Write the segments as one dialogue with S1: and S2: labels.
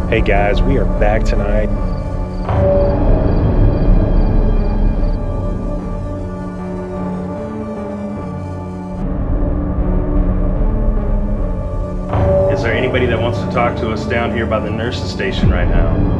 S1: Hey guys, we are back tonight.
S2: Is there anybody that wants to talk to us down here by the nurse's station right now?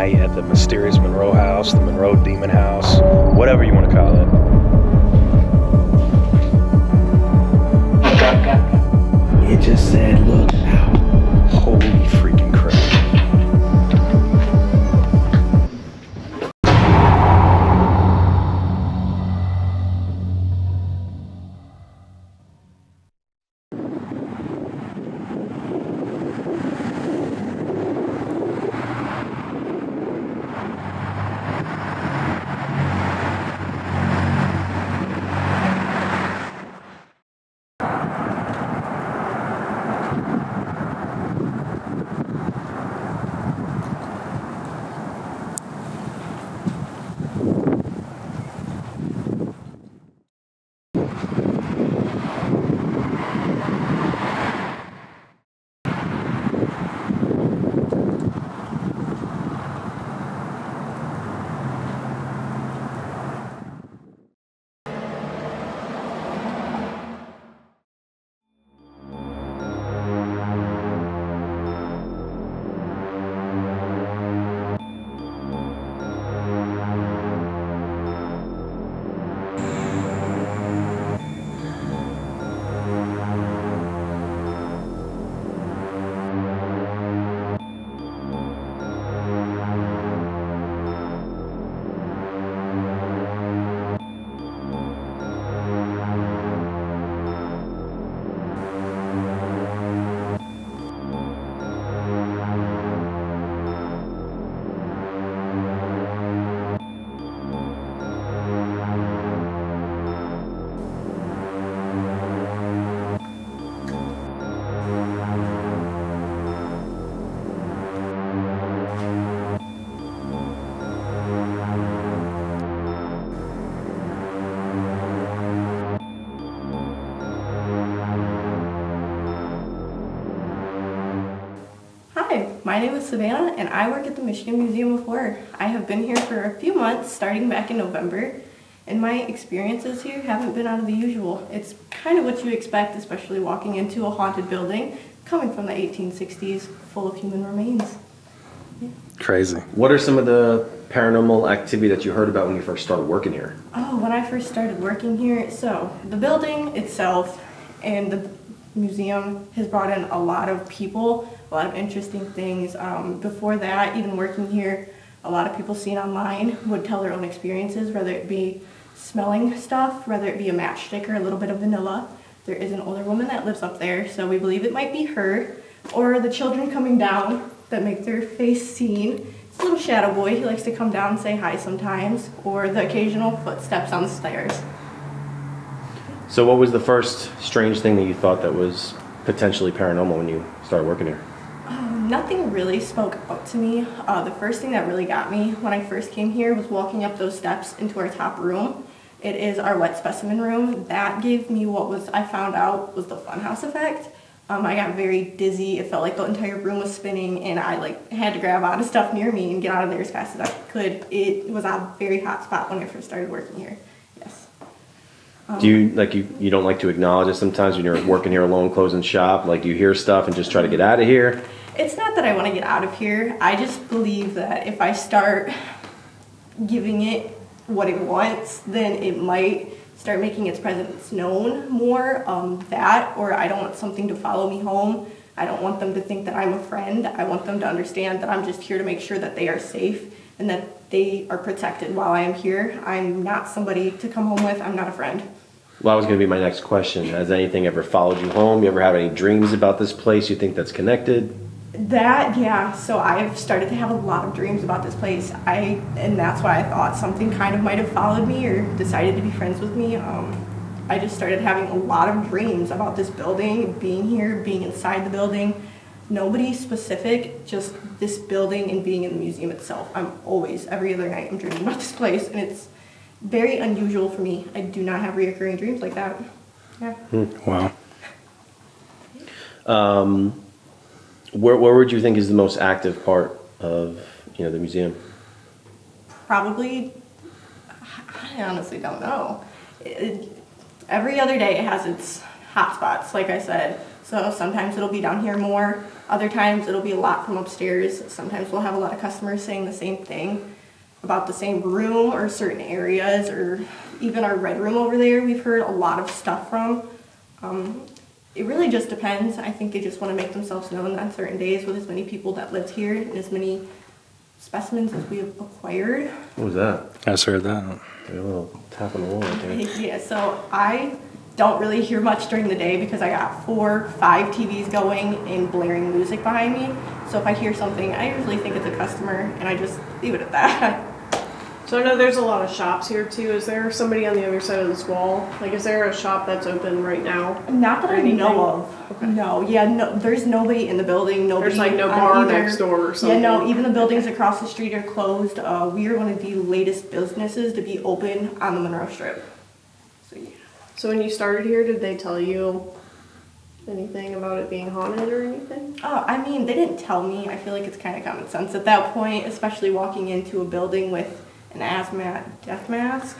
S1: At the mysterious Monroe house, the Monroe demon house, whatever you want to call it. It just said, look out. Holy freaking crap.
S3: Hi, my name is Savannah and I work at the Michigan Museum of Horror. I have been here for a few months, starting back in November, and my experiences here haven't been out of the usual. It's kind of what you expect, especially walking into a haunted building coming from the 1860s, full of human remains. Yeah.
S1: Crazy.
S4: What are some of the paranormal activity that you heard about when you first started working here?
S3: Oh, when I first started working here, so the building itself and the museum has brought in a lot of people, a lot of interesting things. Before that, even working here, a lot of people seen online would tell their own experiences, whether it be smelling stuff, whether it be a matchstick or a little bit of vanilla. There is an older woman that lives up there, so we believe it might be her, or the children coming down that make their face seen. It's a little shadow boy, he likes to come down and say hi sometimes, or the occasional footsteps on the stairs.
S4: So what was the first strange thing that you thought that was potentially paranormal when you started working here?
S3: Nothing really spoke out to me. The first thing that really got me when I first came here was walking up those steps into our top room. It is our wet specimen room. That gave me I found out was the funhouse effect. I got very dizzy. It felt like the entire room was spinning and I had to grab out of stuff near me and get out of there as fast as I could. It was a very hot spot when I first started working here. Yes.
S4: Do you don't like to acknowledge it sometimes when you're working here alone, closing shop? Like, do you hear stuff and just try to get out of here?
S3: It's not that I want to get out of here. I just believe that if I start giving it what it wants, then it might start making its presence known more. Or I don't want something to follow me home. I don't want them to think that I'm a friend. I want them to understand that I'm just here to make sure that they are safe and that they are protected while I am here. I'm not somebody to come home with. I'm not a friend.
S4: Well, that was going to be my next question. Has anything ever followed you home? You ever have any dreams about this place you think that's connected?
S3: Yeah. So I've started to have a lot of dreams about this place. And that's why I thought something kind of might have followed me or decided to be friends with me. I just started having a lot of dreams about this building, being here, being inside the building. Nobody specific, just this building and being in the museum itself. Every other night, I'm dreaming about this place, and it's very unusual for me. I do not have reoccurring dreams like that. Yeah.
S5: Wow.
S4: Where would you think is the most active part of the museum?
S3: Probably, I honestly don't know. Every other day it has its hot spots, like I said. So sometimes it'll be down here more. Other times it'll be a lot from upstairs. Sometimes we'll have a lot of customers saying the same thing about the same room or certain areas, or even our red room over there we've heard a lot of stuff from. It really just depends. I think they just want to make themselves known on certain days with as many people that lived here and as many specimens as we have acquired.
S4: What was that?
S5: I just heard that.
S4: A little tap on the wall right there.
S3: Yeah, so I don't really hear much during the day because I got 4, 5 TVs going and blaring music behind me. So if I hear something, I usually think it's a customer, and I just leave it at that.
S6: So I know there's a lot of shops here too. Is there somebody on the other side of this wall? Like, is there a shop that's open right now?
S3: Not that
S6: Or
S3: I
S6: anything?
S3: know of.
S6: Okay.
S3: No, there's nobody in the building. Nobody.
S6: There's like no
S3: on
S6: bar
S3: either-
S6: next door or something.
S3: Yeah, no, even the buildings across the street are closed. We are one of the latest businesses to be open on the Monroe Strip. So yeah.
S6: So when you started here, did they tell you anything about it being haunted or anything?
S3: Oh, I mean, they didn't tell me. I feel like it's kind of common sense at that point, especially walking into a building with an hazmat death mask.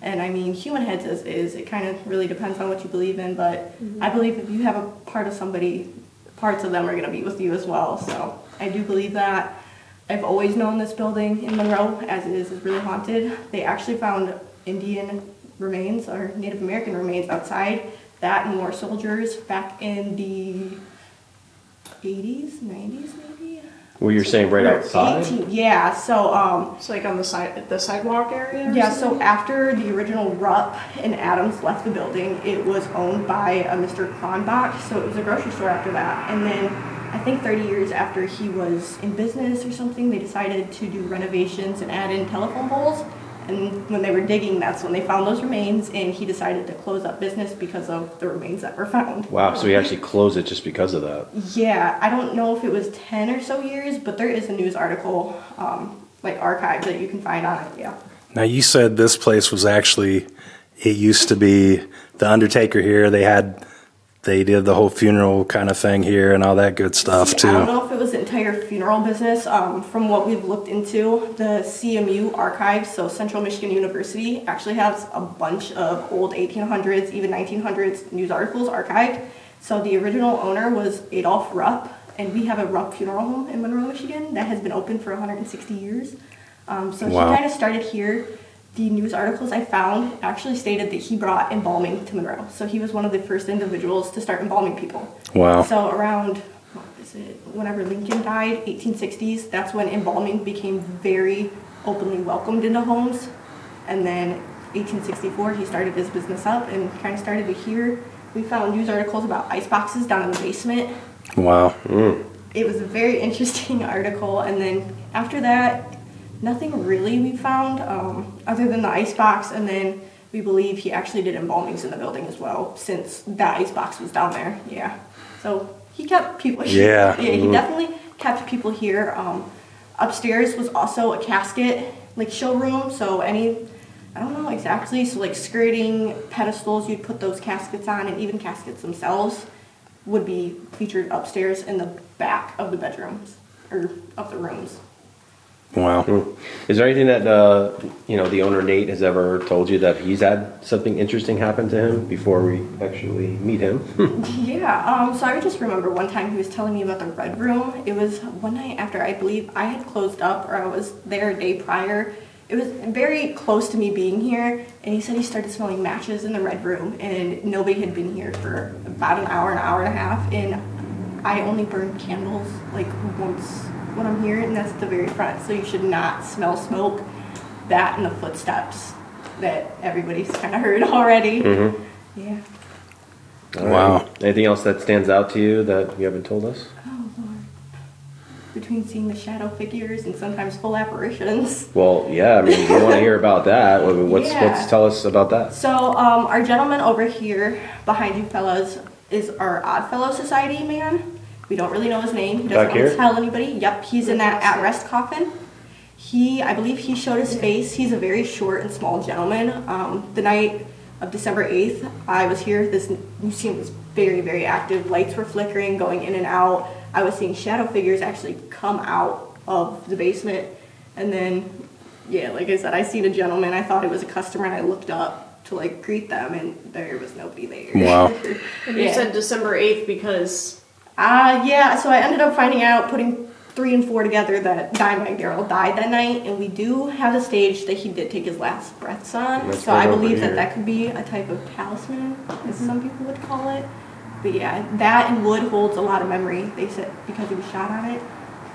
S3: And I mean, human heads as is, it kind of really depends on what you believe in, but I believe if you have a part of somebody, parts of them are going to be with you as well. So I do believe that. I've always known this building in Monroe, as it is really haunted. They actually found Indian remains or Native American remains outside, that and more soldiers back in the 80s, 90s maybe?
S4: Well, you're saying right outside?
S3: 18, yeah, so
S6: It's like on the sidewalk area? Or
S3: yeah,
S6: something?
S3: so after the original Rupp and Adams left the building, it was owned by a Mr. Kronbach, so it was a grocery store after that. And then I think 30 years after he was in business or something, they decided to do renovations and add in telephone poles. And when they were digging, that's when they found those remains, and he decided to close up business because of the remains that were found.
S4: Wow, so he actually closed it just because of that.
S3: Yeah, I don't know if it was 10 or so years, but there is a news article, like archive that you can find on it, yeah.
S5: Now, you said this place was actually, it used to be the Undertaker here. They did the whole funeral kind of thing here and all that good stuff
S3: See, I don't
S5: too.
S3: know if it was the entire funeral business. From what we've looked into, the CMU archives, so Central Michigan University, actually has a bunch of old 1800s, even 1900s news articles archived. So the original owner was Adolph Rupp, and we have a Rupp funeral home in Monroe, Michigan that has been open for 160 years. So
S5: Wow.
S3: he kind of started here. The news articles I found actually stated that he brought embalming to Monroe. So he was one of the first individuals to start embalming people.
S5: Wow.
S3: So around, whenever Lincoln died, 1860s, that's when embalming became very openly welcomed into homes. And then 1864, he started his business up and kind of started it here. We found news articles about ice boxes down in the basement.
S5: Wow.
S3: It was a very interesting article. And then after that, nothing really we found other than the ice box, and then we believe he actually did embalmings in the building as well, since that ice box was down there. Yeah, so he kept people here.
S5: Yeah.
S3: Yeah, he definitely kept people here. Upstairs was also a casket like showroom, so I don't know exactly, so like skirting pedestals, you'd put those caskets on, and even caskets themselves would be featured upstairs in the back of the bedrooms or of the rooms.
S5: Wow.
S4: Is there anything that the owner Nate has ever told you that he's had something interesting happen to him before we actually meet him?
S3: Yeah, so I just remember one time he was telling me about the red room. It was one night after I believe I had closed up, or I was there a day prior. It was very close to me being here, and he said he started smelling matches in the red room, and nobody had been here for about an hour and a half, and I only burn candles like once when I'm here, and that's at the very front, so you should not smell smoke. That and the footsteps that everybody's kind of heard already. Yeah.
S4: All
S5: Wow.
S4: right. Anything else that stands out to you that you haven't told us?
S3: Oh, Lord. between seeing the shadow figures and sometimes full apparitions.
S4: Well, yeah, I mean, we want to hear about that.
S3: Yeah.
S4: Tell us about that.
S3: So, our gentleman over here behind you fellas is our Oddfellow Society man. We don't really know his name. He doesn't
S4: Back
S3: want to
S4: here?
S3: tell anybody. Yep, he's in that at-rest coffin. I believe he showed his face. He's a very short and small gentleman. The night of December 8th, I was here. This museum was very, very active. Lights were flickering, going in and out. I was seeing shadow figures actually come out of the basement. And then, yeah, like I said, I seen a gentleman. I thought it was a customer, and I looked up to like greet them, and there was nobody there.
S5: Wow.
S6: And you said December 8th because...
S3: Yeah, so I ended up finding out, putting 3 and 4 together, that Dimebag Darrell died that night, and we do have a stage that he did take his last breaths on.
S4: That's
S3: So I
S4: right over
S3: believe
S4: here.
S3: that could be a type of talisman, as some people would call it. But yeah, that and wood holds a lot of memory, they said, because he was shot on it.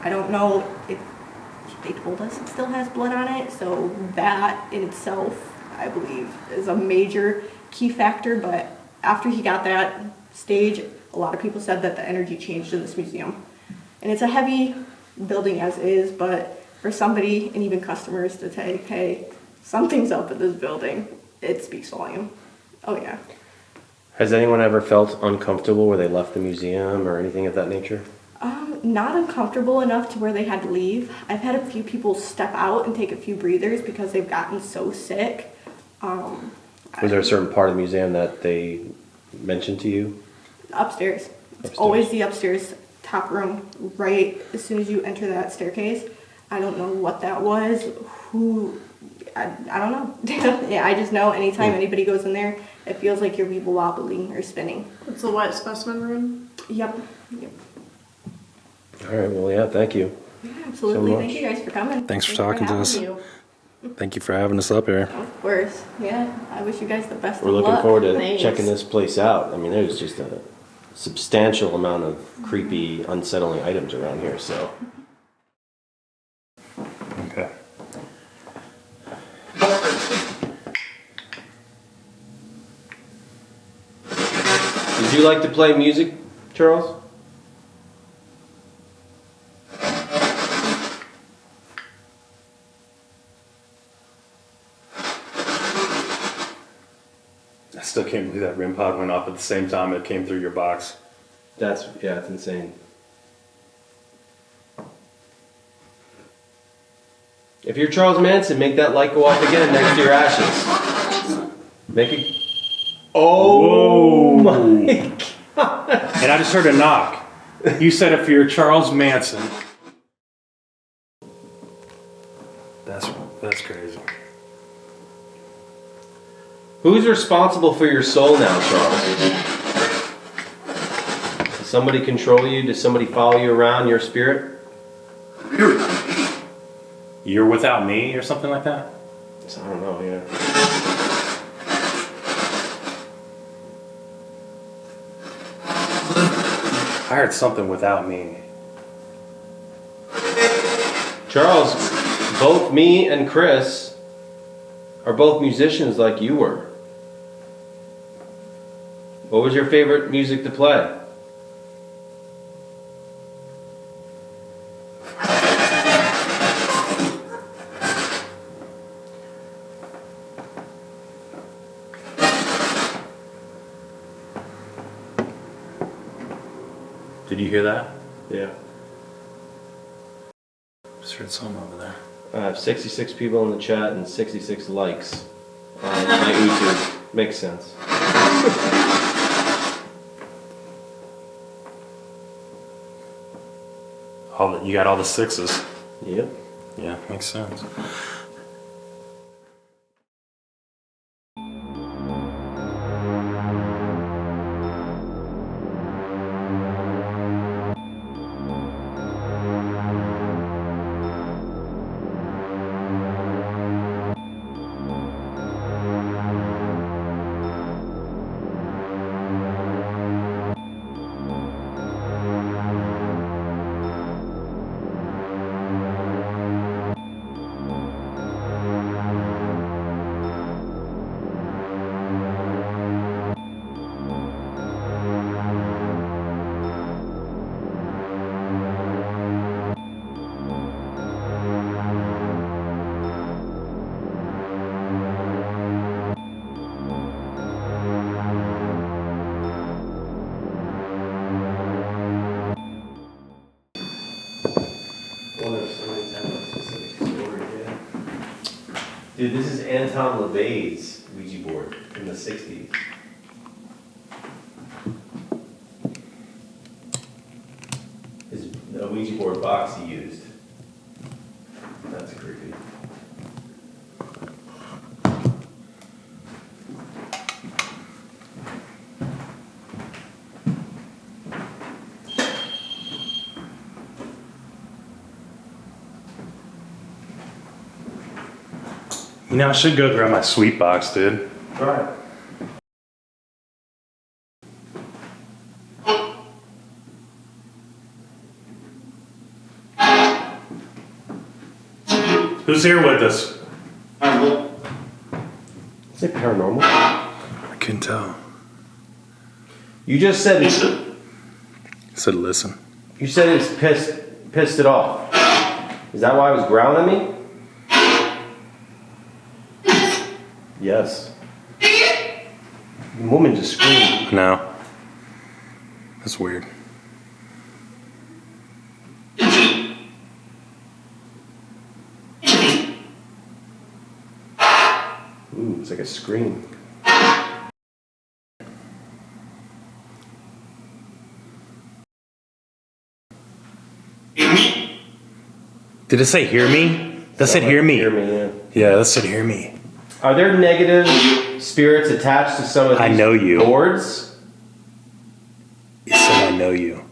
S3: I don't know if they told us it still has blood on it, so that in itself, I believe, is a major key factor. But after he got that stage, a lot of people said that the energy changed in this museum. And it's a heavy building as is, but for somebody and even customers to say, hey, something's up at this building, it speaks volume. Oh yeah.
S4: Has anyone ever felt uncomfortable where they left the museum or anything of that nature?
S3: Not uncomfortable enough to where they had to leave. I've had a few people step out and take a few breathers because they've gotten so sick.
S4: Was there a certain part of the museum that they mentioned to you?
S3: Upstairs. It's
S4: Upstairs.
S3: always the upstairs top room, right as soon as you enter that staircase. I don't know what that was. I don't know. Yeah, I just know anytime anybody goes in there, it feels like you're wobbling or spinning.
S6: It's the wet specimen room.
S3: Yep.
S4: All right, well, yeah, thank you.
S3: Yeah, absolutely.
S4: So
S3: Thank
S4: much.
S3: you guys for coming.
S5: Thanks for talking to
S3: having
S5: us.
S3: me.
S6: You.
S5: Thank you for having us up here.
S3: Of course. Yeah. I wish you guys the best
S4: We're
S3: of
S4: looking
S3: luck.
S4: forward to
S6: Thanks.
S4: checking this place out. I mean, there's just a substantial amount of creepy, unsettling items around here, so.
S5: Okay.
S4: Would you like to play music, Charles?
S7: I still can't believe that REM pod went off at the same time it came through your box.
S4: Yeah, it's insane. If you're Charles Manson, make that light go off again next to your ashes. Make it. Oh my God!
S7: And I just heard a knock. You said if you're Charles Manson.
S5: That's crazy.
S4: Who's responsible for your soul now, Charles? Does somebody control you? Does somebody follow you around, your spirit?
S7: You're without me or something like that?
S4: I don't know, yeah.
S7: I heard something without me.
S4: Charles, both me and Chris are both musicians like you were. What was your favorite music to play?
S7: Did you hear that?
S4: Yeah.
S7: Just heard something over there.
S4: I have 66 people in the chat and 66 likes on my YouTube. Makes sense.
S7: You got all the sixes.
S4: Yep.
S7: Yeah, makes sense.
S4: wonder if somebody's having a specific story, yeah. Dude, this is Anton LaVey's Ouija board from the 60s. A Ouija board box he used. That's creepy.
S2: You know, I should go grab my sweet box, dude.
S4: Right.
S2: Who's here with us?
S4: Is it paranormal?
S5: I couldn't tell.
S4: You just said it's,
S5: I said listen.
S4: you said it's pissed it off. Is that why it was growling at me? Yes. The woman just screamed.
S5: No. That's weird.
S4: Ooh, it's like a scream.
S2: Did it say hear me? That said hear me.
S4: Hear me, yeah.
S5: Yeah, that said hear me.
S4: Are there negative spirits attached to some of these
S2: I know you.
S4: boards?
S5: He said I know you.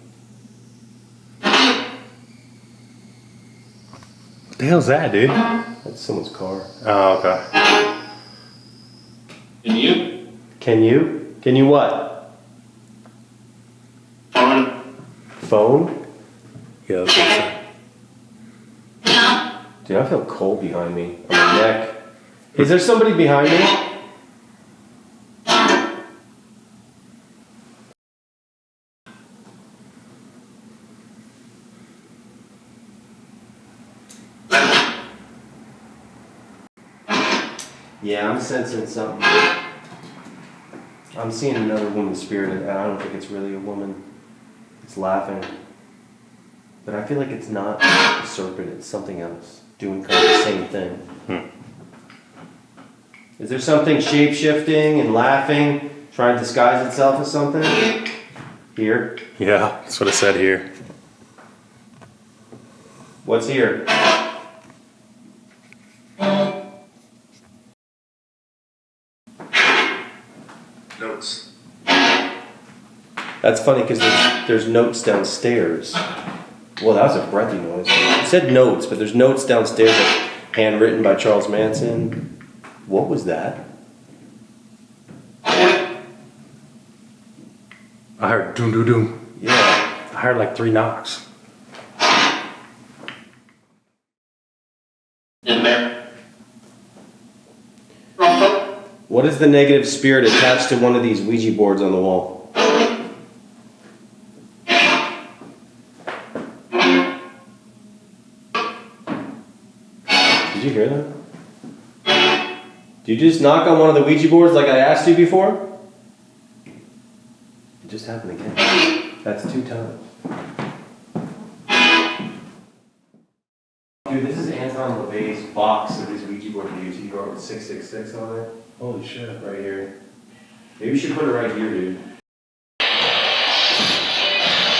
S2: What the hell's that, dude?
S4: That's someone's car.
S2: Oh, okay.
S4: Can you? Can you what? Phone?
S5: Yeah, that's what I said.
S4: Dude, I feel cold behind me on my neck. Is there somebody behind me? Yeah, I'm sensing something. I'm seeing another woman's spirit, and I don't think it's really a woman. It's laughing. But I feel like it's not a serpent, it's something else, doing kind of the same thing. Is there something shape-shifting and laughing, trying to disguise itself as something? Here?
S5: Yeah, that's what I said here.
S4: What's here?
S7: Notes.
S4: That's funny because there's notes downstairs. Well, that was a breathy noise. It said notes, but there's notes downstairs, like handwritten by Charles Manson. What was that?
S2: I heard doom doom doom.
S4: Yeah.
S2: I heard like 3 knocks.
S4: What is the negative spirit attached to one of these Ouija boards on the wall? Did you hear that? Did you just knock on one of the Ouija boards like I asked you before? It just happened again. That's 2 times. Dude, this is Anton LaVey's box of his Ouija board he used. He wrote 666 on it. Holy shit, right here. Maybe we should put it right here, dude.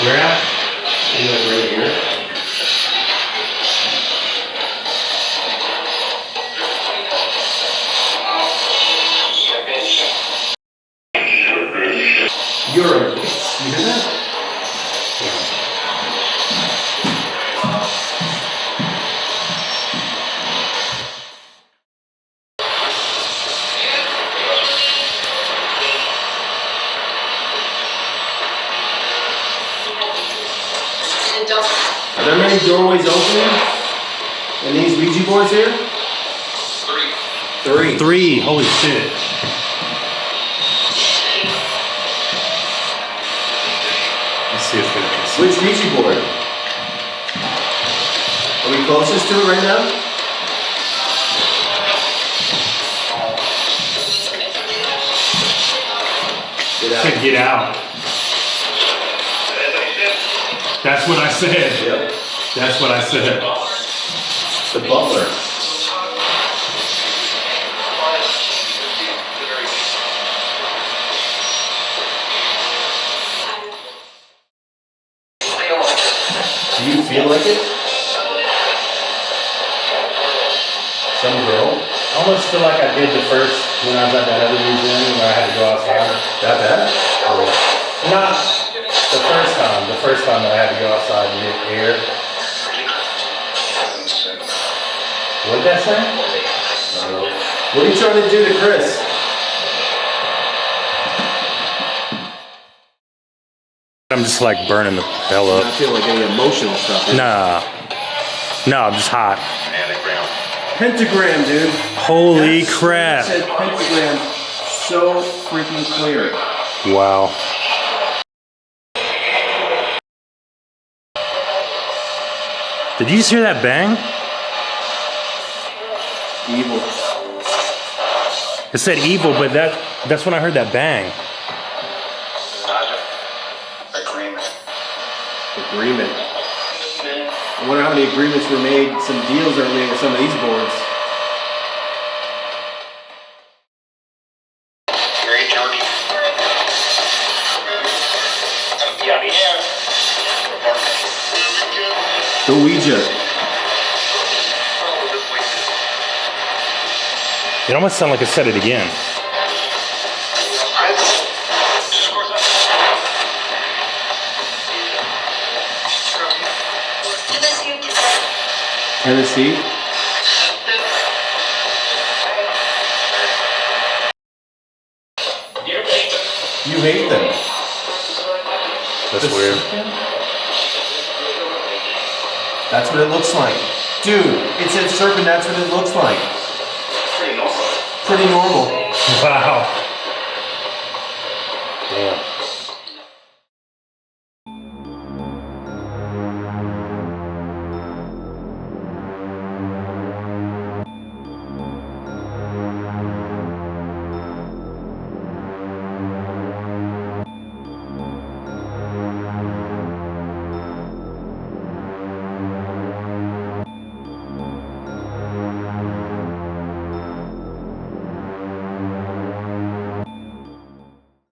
S2: Where at?
S4: Maybe like right here. You're a bitch. You hear that? Are there many doorways open in these Ouija boards here? 3.
S2: 3. Holy shit. Let's see if we can see.
S4: Which Ouija board? Are we closest to it right now? Get out.
S2: Said get out. That's what I said.
S4: Yep.
S2: That's what I said.
S4: The butler. Do you feel like it? Some girl?
S2: I almost feel like I did the first when I was at that other museum where I had to go outside.
S4: That bad?
S2: Not the first time. The first time that I had to go outside and get air. What did that say?
S4: What are you trying to do to Chris?
S5: I'm just like burning the hell
S4: I
S5: up.
S4: feel like any emotional stuff.
S5: No, I'm just hot.
S4: Pentagram, dude.
S5: Holy
S4: That
S5: crap.
S4: said pentagram so freaking clear.
S5: Wow. Did you just hear that bang?
S4: Evil.
S5: It said evil, but that's when I heard that bang.
S4: Agreement. I wonder how many agreements were made, some deals are made with some of these boards. The Ouija.
S5: It almost sounded like it said it again.
S4: Tennessee. You hate them.
S5: That's weird.
S4: That's what it looks like. Dude, it said serpent, that's what it looks like. Pretty normal.
S5: Wow.